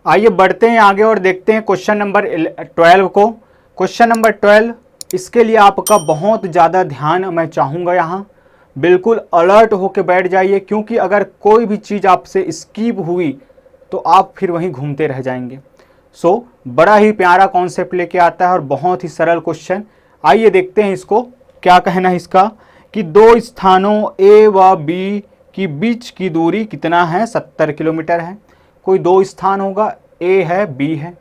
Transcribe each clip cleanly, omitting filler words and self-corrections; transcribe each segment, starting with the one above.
आइए बढ़ते हैं आगे और देखते हैं क्वेश्चन नंबर 12 को। क्वेश्चन नंबर 12, इसके लिए आपका बहुत ज़्यादा ध्यान मैं चाहूँगा, यहाँ बिल्कुल अलर्ट होके बैठ जाइए, क्योंकि अगर कोई भी चीज़ आपसे स्किप हुई तो आप फिर वहीं घूमते रह जाएंगे। बड़ा ही प्यारा कॉन्सेप्ट लेके आता है और बहुत ही सरल क्वेश्चन। आइए देखते हैं इसको क्या कहना है इसका, कि दो स्थानों ए व बी की बीच की दूरी कितना है, 70 किलोमीटर है। कोई दो स्थान होगा, ए है बी है,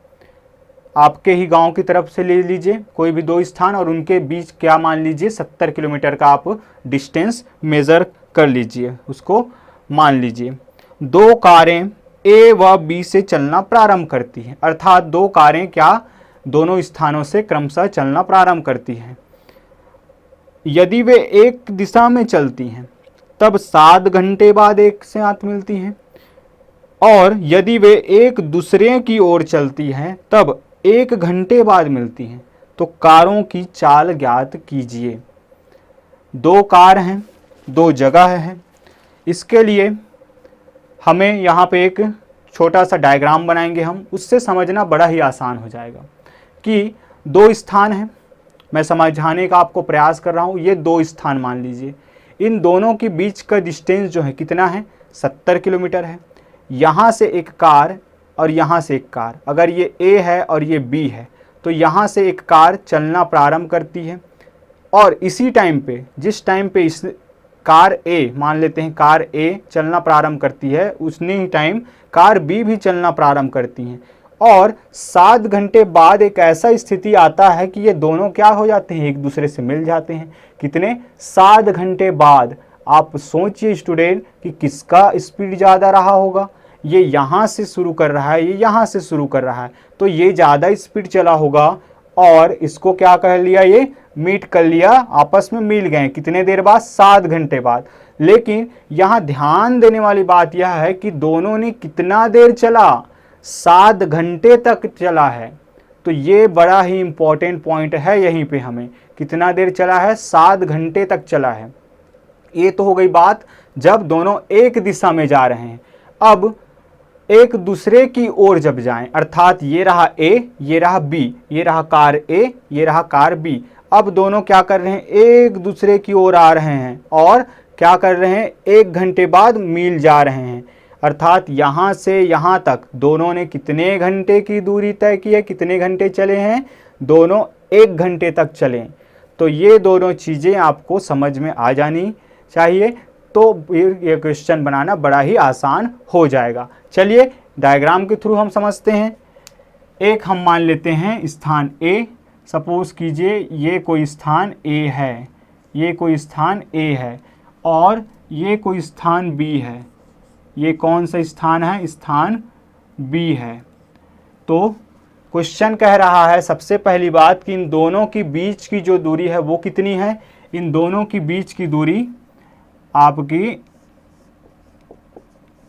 आपके ही गांव की तरफ से ले लीजिए कोई भी दो स्थान और उनके बीच क्या मान लीजिए 70 किलोमीटर का आप डिस्टेंस मेज़र कर लीजिए, उसको मान लीजिए। दो कारें ए व बी से चलना प्रारंभ करती हैं, अर्थात दो कारें क्या दोनों स्थानों से क्रमशः चलना प्रारंभ करती हैं। यदि वे एक दिशा में चलती हैं तब 7 घंटे बाद एक साथ मिलती हैं, और यदि वे एक दूसरे की ओर चलती हैं तब 1 घंटे बाद मिलती हैं। तो कारों की चाल ज्ञात कीजिए। दो कार हैं, दो जगह है, इसके लिए हमें यहाँ पे एक छोटा सा डायग्राम बनाएंगे हम, उससे समझना बड़ा ही आसान हो जाएगा कि दो स्थान हैं। मैं समझाने का आपको प्रयास कर रहा हूँ। ये दो स्थान मान लीजिए, इन दोनों के बीच का डिस्टेंस जो है कितना है, 70 किलोमीटर है। यहाँ से एक कार और यहाँ से एक कार, अगर ये ए है और ये बी है तो यहाँ से एक कार चलना प्रारंभ करती है, और इसी टाइम पे, जिस टाइम पे इस कार ए, मान लेते हैं कार ए चलना प्रारंभ करती है, उतनी ही टाइम कार बी भी चलना प्रारंभ करती हैं। और 7 घंटे बाद एक ऐसा स्थिति आता है कि ये दोनों क्या हो जाते हैं, एक दूसरे से मिल जाते हैं। कितने, 7 घंटे बाद। आप सोचिए स्टूडेंट कि किसका स्पीड ज़्यादा रहा होगा। ये यहाँ से शुरू कर रहा है, ये यहाँ से शुरू कर रहा है, तो ये ज़्यादा स्पीड चला होगा और इसको क्या कर लिया, ये मीट कर लिया, आपस में मिल गए। कितने देर बाद, 7 घंटे बाद। लेकिन यहाँ ध्यान देने वाली बात यह है कि दोनों ने कितना देर चला, 7 घंटे तक चला है। तो ये बड़ा ही इंपॉर्टेंट पॉइंट है, यहीं पे हमें कितना देर चला है, 7 घंटे तक चला है। ये तो हो गई बात जब दोनों एक दिशा में जा रहे हैं। अब एक दूसरे की ओर जब जाएं, अर्थात ये रहा ए, ये रहा बी, ये रहा कार ए, ये रहा कार बी। अब दोनों क्या कर रहे हैं, एक दूसरे की ओर आ रहे हैं और क्या कर रहे हैं, 1 घंटे बाद मिल जा रहे हैं। अर्थात यहाँ से यहाँ तक दोनों ने कितने घंटे की दूरी तय की है, कितने घंटे चले हैं, दोनों 1 घंटे तक चले। तो ये दोनों चीज़ें आपको समझ में आ जानी चाहिए, तो ये क्वेश्चन बनाना बड़ा ही आसान हो जाएगा। चलिए डायग्राम के थ्रू हम समझते हैं। एक हम मान लेते हैं स्थान ए, सपोज कीजिए ये कोई स्थान ए है, ये कोई स्थान ए है और ये कोई स्थान बी है। ये कौन सा स्थान है, स्थान बी है। तो क्वेश्चन कह रहा है सबसे पहली बात कि इन दोनों की बीच की जो दूरी है वो कितनी है। इन दोनों की बीच की दूरी आपकी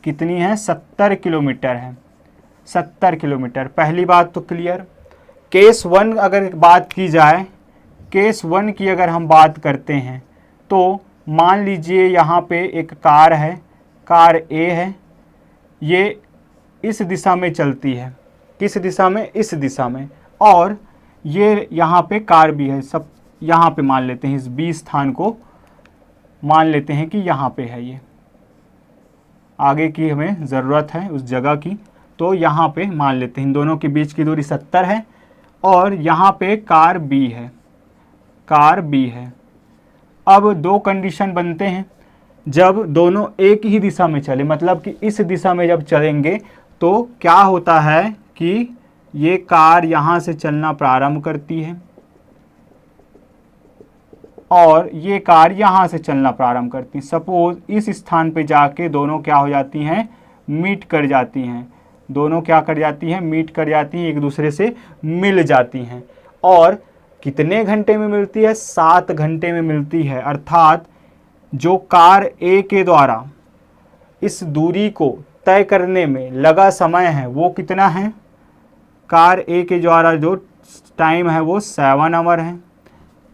कितनी है, 70 किलोमीटर है। 70 किलोमीटर, पहली बात तो क्लियर। केस 1 अगर बात की जाए, केस 1 की अगर हम बात करते हैं तो मान लीजिए यहाँ पे एक कार है, कार ए है, ये इस दिशा में चलती है। किस दिशा में, इस दिशा में। और ये यहाँ पे कार बी है, सब यहाँ पे मान लेते हैं, इस बी स्थान को मान लेते हैं कि यहाँ पे है। ये आगे की हमें ज़रूरत है उस जगह की, तो यहाँ पे मान लेते हैं इन दोनों के बीच की दूरी 70 है और यहाँ पे कार बी है, कार बी है। अब दो कंडीशन बनते हैं, जब दोनों एक ही दिशा में चले, मतलब कि इस दिशा में जब चलेंगे तो क्या होता है कि ये कार यहाँ से चलना प्रारंभ करती है और ये कार यहाँ से चलना प्रारंभ करती है। सपोज इस स्थान पे जाके दोनों क्या हो जाती हैं, मीट कर जाती हैं। दोनों क्या कर जाती हैं, मीट कर जाती हैं, एक दूसरे से मिल जाती हैं। और कितने घंटे में मिलती है, 7 घंटे में मिलती है। अर्थात जो कार ए के द्वारा इस दूरी को तय करने में लगा समय है वो कितना है, कार ए के द्वारा जो टाइम है वो 7 आवर है।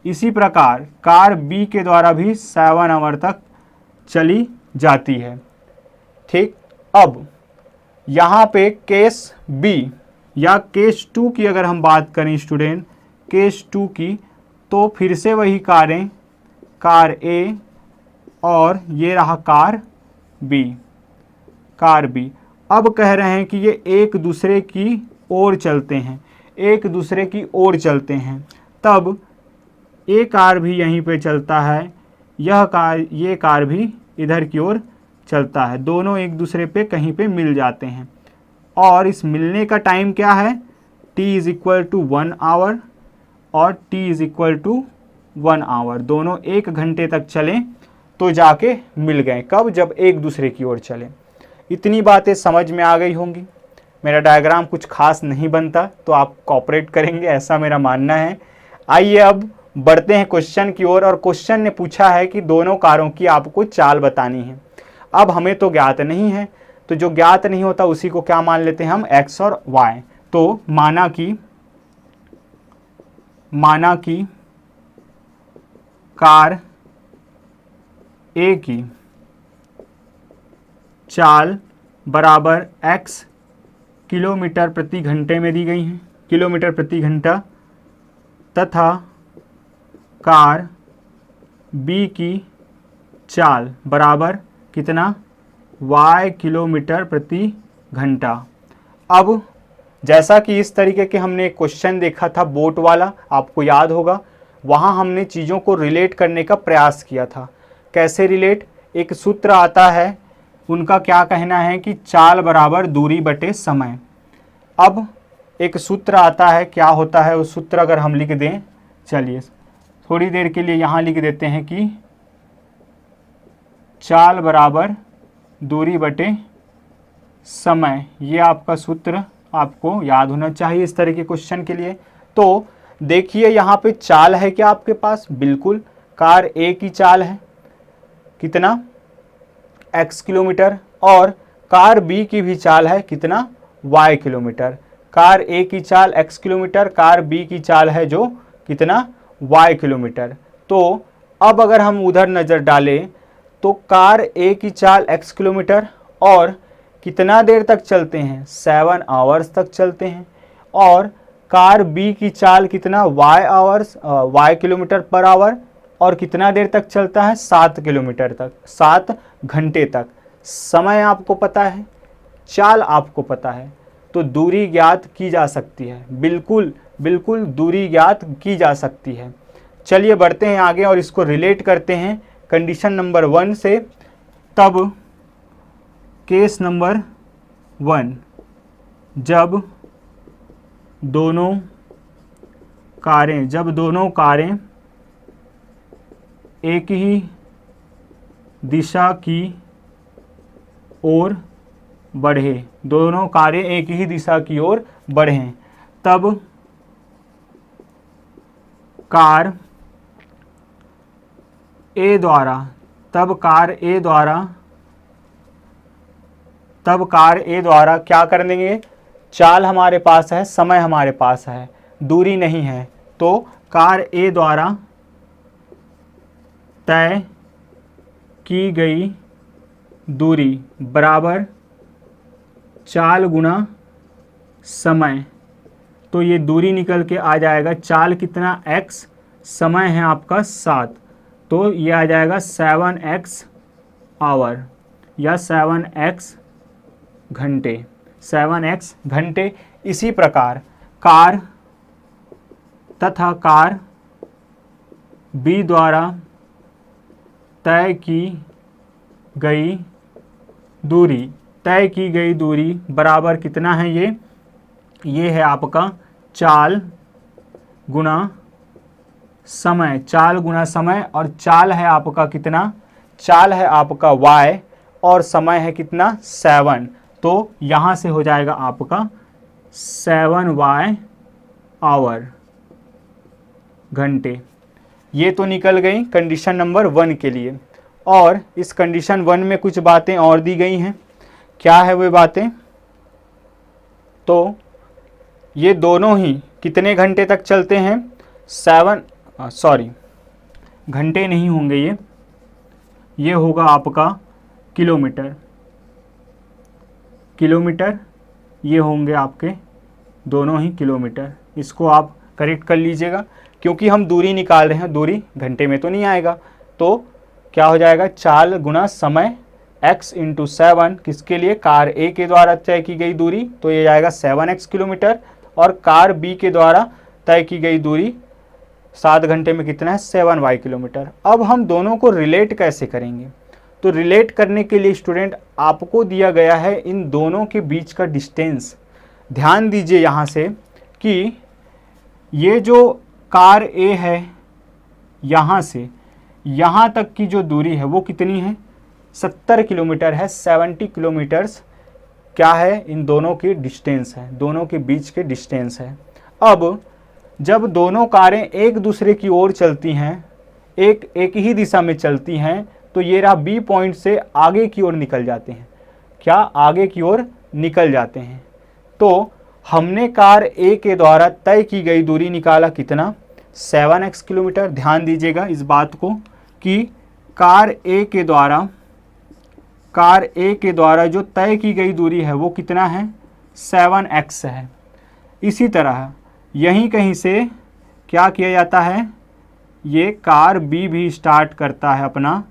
इसी प्रकार कार बी के द्वारा भी 7 आवर तक चली जाती है। ठीक, अब यहाँ पे केस बी या केस 2 की अगर हम बात करें स्टूडेंट, केस 2 की, तो फिर से वही कारें, कार ए और ये रहा कार बी, कार बी। अब कह रहे हैं कि ये एक दूसरे की ओर चलते हैं, एक दूसरे की ओर चलते हैं, तब ये कार भी यहीं पे चलता है, ये कार भी इधर की ओर चलता है, दोनों एक दूसरे पे कहीं पे मिल जाते हैं। और इस मिलने का टाइम क्या है, t is equal to 1 hour और t is equal to 1 hour, दोनों 1 घंटे तक चलें तो जाके मिल गए। कब, जब एक दूसरे की ओर चलें। इतनी बातें समझ में आ गई होंगी। मेरा डायग्राम कुछ खास नहीं बनता तो आप कोऑपरेट करेंगे, ऐसा मेरा मानना है। आइए अब बढ़ते हैं क्वेश्चन की ओर। और क्वेश्चन ने पूछा है कि दोनों कारों की आपको चाल बतानी है। अब हमें तो ज्ञात नहीं है, तो जो ज्ञात नहीं होता उसी को क्या मान लेते हैं हम, x और y। तो माना कि कार A की चाल बराबर x किलोमीटर प्रति घंटे में दी गई है, किलोमीटर प्रति घंटा, तथा कार B की चाल बराबर कितना, y किलोमीटर प्रति घंटा। अब जैसा कि इस तरीके के हमने एक क्वेश्चन देखा था बोट वाला, आपको याद होगा, वहाँ हमने चीज़ों को रिलेट करने का प्रयास किया था। कैसे रिलेट, एक सूत्र आता है, उनका क्या कहना है कि चाल बराबर दूरी बटे समय। अब एक सूत्र आता है, क्या होता है उस सूत्र, अगर हम लिख दें, चलिए थोड़ी देर के लिए यहाँ लिख देते हैं कि चाल बराबर दूरी बटे समय। ये आपका सूत्र आपको याद होना चाहिए इस तरह के क्वेश्चन के लिए। तो देखिए यहाँ पे चाल है क्या आपके पास, बिल्कुल कार ए की चाल है कितना, x किलोमीटर, और कार बी की भी चाल है कितना, y किलोमीटर। कार ए की चाल x किलोमीटर, कार बी की चाल है जो कितना, y किलोमीटर। तो अब अगर हम उधर नज़र डालें तो कार ए की चाल x किलोमीटर और कितना देर तक चलते हैं, 7 आवर्स तक चलते हैं, और कार बी की चाल कितना, y किलोमीटर पर आवर, और कितना देर तक चलता है, 7 किलोमीटर तक, 7 घंटे तक। समय आपको पता है, चाल आपको पता है, तो दूरी ज्ञात की जा सकती है, बिल्कुल बिल्कुल दूरी ज्ञात की जा सकती है। चलिए बढ़ते हैं आगे और इसको रिलेट करते हैं कंडीशन नंबर 1 से। तब केस नंबर 1, जब दोनों कारें एक ही दिशा की ओर बढ़े, दोनों कारें एक ही दिशा की ओर बढ़ें, तब कार ए द्वारा क्या कर देंगे, चाल हमारे पास है, समय हमारे पास है, दूरी नहीं है, तो कार ए द्वारा तय की गई दूरी बराबर चाल गुना समय। तो ये दूरी निकल के आ जाएगा, चाल कितना x, समय है आपका 7, तो ये आ जाएगा 7x आवर या 7x घंटे, 7x घंटे। इसी प्रकार कार बी द्वारा तय की गई दूरी बराबर कितना है, ये है आपका चाल गुना समय, और चाल है आपका कितना, चाल है आपका y और समय है कितना, 7, तो यहाँ से हो जाएगा आपका 7y आवर घंटे। ये तो निकल गई कंडीशन नंबर 1 के लिए। और इस कंडीशन 1 में कुछ बातें और दी गई हैं। क्या है वे बातें, तो ये दोनों ही कितने घंटे तक चलते हैं, घंटे नहीं होंगे, ये होगा आपका किलोमीटर, ये होंगे आपके दोनों ही किलोमीटर। इसको आप करेक्ट कर लीजिएगा, क्योंकि हम दूरी निकाल रहे हैं, दूरी घंटे में तो नहीं आएगा। तो क्या हो जाएगा, चाल गुना समय x इंटू 7, किसके लिए, कार A के द्वारा तय की गई दूरी, तो ये जाएगा 7x किलोमीटर, और कार B के द्वारा तय की गई दूरी 7 घंटे में कितना है, 7y किलोमीटर। अब हम दोनों को रिलेट कैसे करेंगे, तो रिलेट करने के लिए स्टूडेंट आपको दिया गया है इन दोनों के बीच का डिस्टेंस। ध्यान दीजिए यहाँ से कि ये जो कार A है, यहाँ से यहाँ तक की जो दूरी है वो कितनी है, 70 किलोमीटर है। 70 किलोमीटर्स क्या है, इन दोनों की डिस्टेंस है, दोनों के बीच के डिस्टेंस है। अब जब दोनों कारें एक दूसरे की ओर चलती हैं, एक ही दिशा में चलती हैं, तो ये रहा बी पॉइंट से आगे की ओर निकल जाते हैं। क्या, आगे की ओर निकल जाते हैं। तो हमने कार ए के द्वारा तय की गई दूरी निकाला, कितना, 7x किलोमीटर। ध्यान दीजिएगा इस बात को कि कार ए के द्वारा जो तय की गई दूरी है वो कितना है, 7x है। इसी तरह यहीं कहीं से क्या किया जाता है, ये कार बी भी स्टार्ट करता है अपना,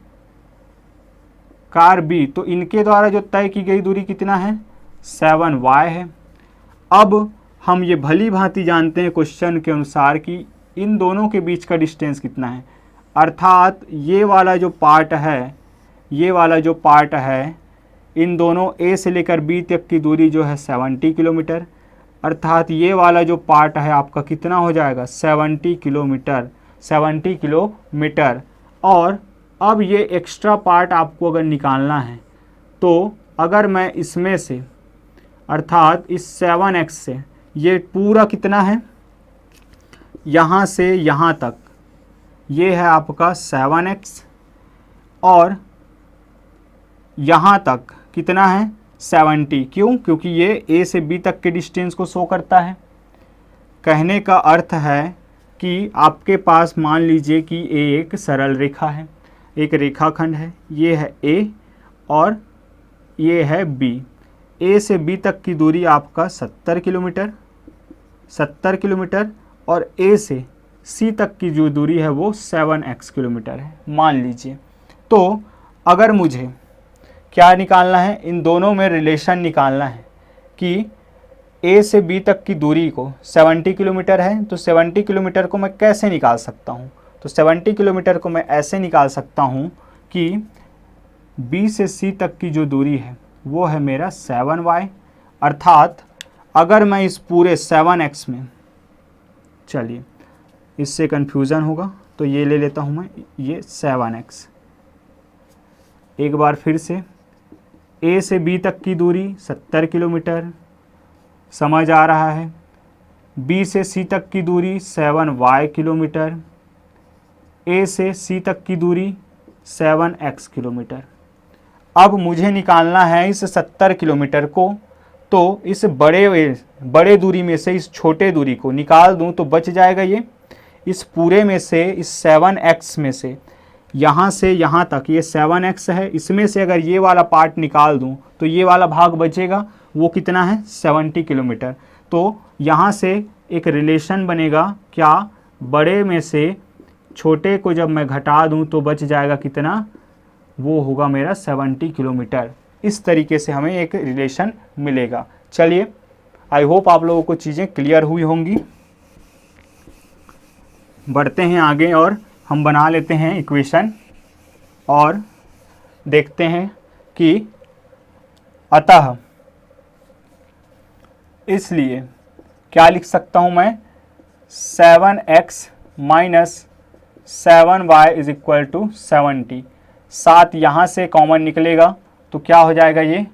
कार बी, तो इनके द्वारा जो तय की गई दूरी कितना है, 7y है। अब हम ये भली भांति जानते हैं क्वेश्चन के अनुसार कि इन दोनों के बीच का डिस्टेंस कितना है, अर्थात ये वाला जो पार्ट है, इन दोनों ए से लेकर बी तक की दूरी जो है 70 किलोमीटर, अर्थात ये वाला जो पार्ट है आपका कितना हो जाएगा, 70 किलोमीटर। और अब ये एक्स्ट्रा पार्ट आपको अगर निकालना है, तो अगर मैं इसमें से, अर्थात इस 7x से, ये पूरा कितना है, यहाँ से यहाँ तक, ये है आपका 7x, और यहाँ तक कितना है, 70। क्यों, क्योंकि ये a से b तक के डिस्टेंस को शो करता है। कहने का अर्थ है कि आपके पास मान लीजिए कि a एक सरल रेखा है, एक रेखाखंड है, ये है a और ये है b। a से b तक की दूरी आपका 70 किलोमीटर, और a से c तक की जो दूरी है वो 7x किलोमीटर है, मान लीजिए। तो अगर मुझे क्या निकालना है, इन दोनों में रिलेशन निकालना है कि a से b तक की दूरी को 70 किलोमीटर है, तो 70 किलोमीटर को मैं कैसे निकाल सकता हूँ, तो 70 किलोमीटर को मैं ऐसे निकाल सकता हूँ कि b से c तक की जो दूरी है वो है मेरा 7y, अर्थात अगर मैं इस पूरे 7x में, चलिए इससे कन्फ्यूज़न होगा तो ये ले लेता हूँ मैं, ये 7x। एक बार फिर से, a से b तक की दूरी 70 किलोमीटर, समझ आ रहा है, b से c तक की दूरी 7y किलोमीटर, a से c तक की दूरी 7x किलोमीटर। अब मुझे निकालना है इस 70 किलोमीटर को, तो इस बड़े दूरी में से इस छोटे दूरी को निकाल दूं तो बच जाएगा ये। इस पूरे में से, इस 7x में से, यहाँ से यहाँ तक ये 7x है, इसमें से अगर ये वाला पार्ट निकाल दूं तो ये वाला भाग बचेगा, वो कितना है, 70 किलोमीटर। तो यहाँ से एक रिलेशन बनेगा, क्या, बड़े में से छोटे को जब मैं घटा दूं तो बच जाएगा कितना, वो होगा मेरा 70 किलोमीटर। इस तरीके से हमें एक रिलेशन मिलेगा। चलिए, आई होप आप लोगों को चीज़ें क्लियर हुई होंगी। बढ़ते हैं आगे और हम बना लेते हैं इक्वेशन और देखते हैं कि अतः, इसलिए क्या लिख सकता हूँ मैं, 7x minus 7y is equal to 70। 7 यहाँ से कॉमन निकलेगा तो क्या हो जाएगा, ये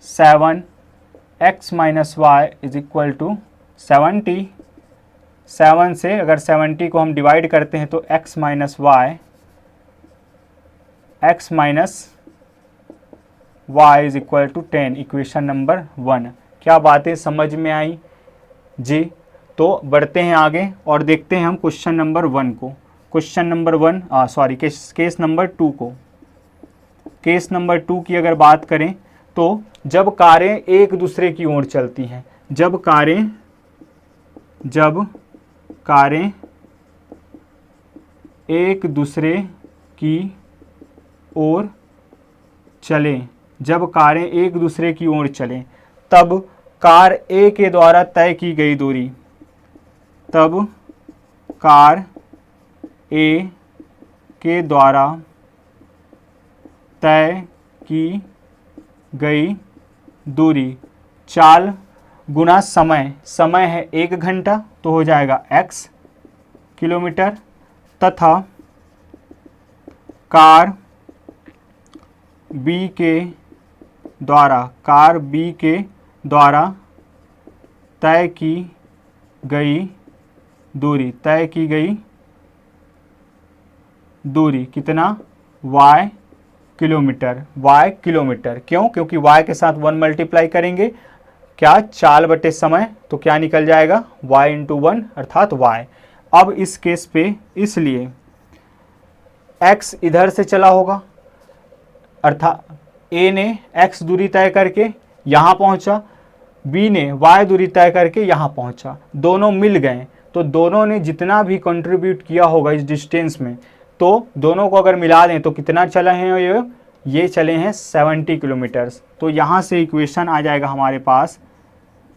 7x minus y is equal to 70। 7 से अगर 70 को हम डिवाइड करते हैं तो x minus y is equal to 10, equation number 1। क्या बातें समझ में आई जी? तो बढ़ते हैं आगे और देखते हैं हम क्वेश्चन नंबर 1 को। क्वेश्चन नंबर 1 केस नंबर 2 को। केस नंबर 2 की अगर बात करें तो जब कारें एक दूसरे की ओर चलती हैं, जब कारें एक दूसरे की ओर चलें, जब कारें एक दूसरे की ओर चलें, तब कार ए के द्वारा तय की गई दूरी, तब कार ए के द्वारा तय की गई दूरी चाल गुना समय, समय है 1 घंटा तो हो जाएगा x किलोमीटर, तथा कार B के द्वारा तय की गई दूरी कितना y किलोमीटर, y किलोमीटर। क्यों? क्योंकि y के साथ 1 मल्टीप्लाई करेंगे क्या, चाल बटे समय, तो क्या निकल जाएगा y इंटू 1 अर्थात y। अब इस केस पे इसलिए x इधर से चला होगा, अर्थात a ने x दूरी तय करके यहाँ पहुँचा, b ने y दूरी तय करके यहाँ पहुँचा, दोनों मिल गए, तो दोनों ने जितना भी कंट्रीब्यूट किया होगा इस डिस्टेंस में, तो दोनों को अगर मिला दें तो कितना चले हैं, ये चले हैं 70 किलोमीटर्स। तो यहाँ से इक्वेशन आ जाएगा हमारे पास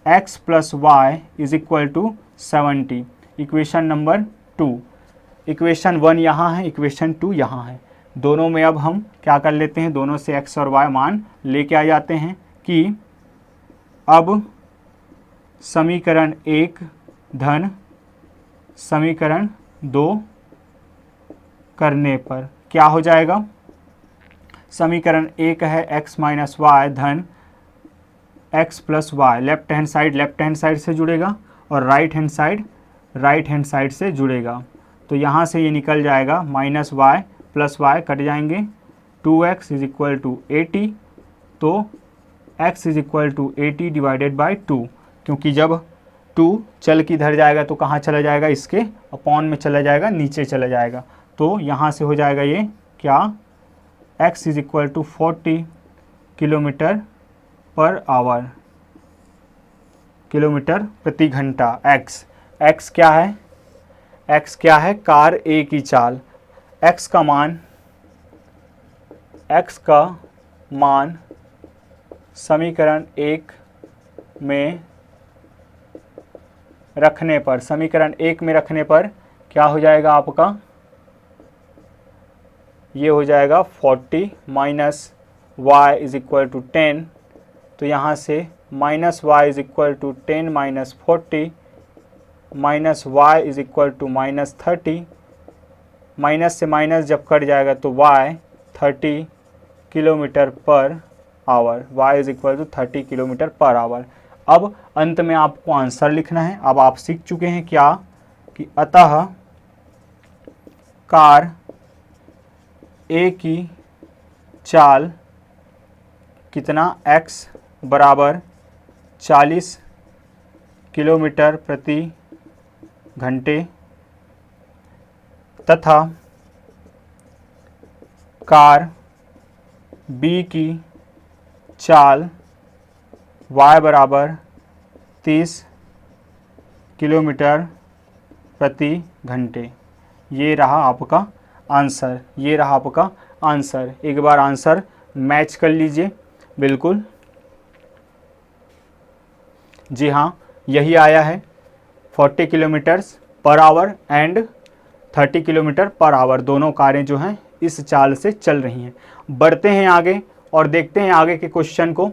x plus y is equal to 70, equation number 2। Equation 1 यहाँ है, इक्वेशन 2 यहाँ है। दोनों में अब हम क्या कर लेते हैं, दोनों से x और y मान लेके आ जाते हैं कि अब समीकरण 1 धन समीकरण 2 करने पर क्या हो जाएगा, समीकरण 1 है x माइनस वाई धन x plus y, left hand side से जुड़ेगा और राइट हैंड साइड से जुड़ेगा। तो यहाँ से ये निकल जाएगा minus y plus y cut जाएंगे, 2x इज इक्वल टू 80, तो x is equal to 80 divided by 2, क्योंकि जब 2 चल के इधर जाएगा तो कहाँ चला जाएगा, इसके अपॉन में चला जाएगा, नीचे चला जाएगा। तो यहाँ से हो जाएगा ये क्या, x is equal to 40 kilometre per hour, kilometre प्रति घंटा। x क्या है, कार A की चाल, x का मान समीकरण 1 में रखने पर क्या हो जाएगा आपका, ये हो जाएगा 40 minus y is equal to 10, तो यहाँ से minus y is equal to 10 minus 40 minus y is equal to minus 30, minus से माइनस जब कट जाएगा तो y 30 kilometre per hour, y is equal to 30 kilometre per hour. अब अंत में आपको आंसर लिखना है। अब आप सीख चुके हैं क्या कि अतः कार A की चाल कितना, x बराबर 40 किलोमीटर प्रति घंटे, तथा कार B की चाल y बराबर 30 किलोमीटर प्रति घंटे। ये रहा आपका आंसर, एक बार आंसर मैच कर लीजिए। बिल्कुल जी हाँ, यही आया है, 40 kilometres per hour and 30 kilometre per our, दोनों कारें जो हैं इस चाल से चल रही हैं। बढ़ते हैं आगे और देखते हैं आगे के क्वेश्चन को।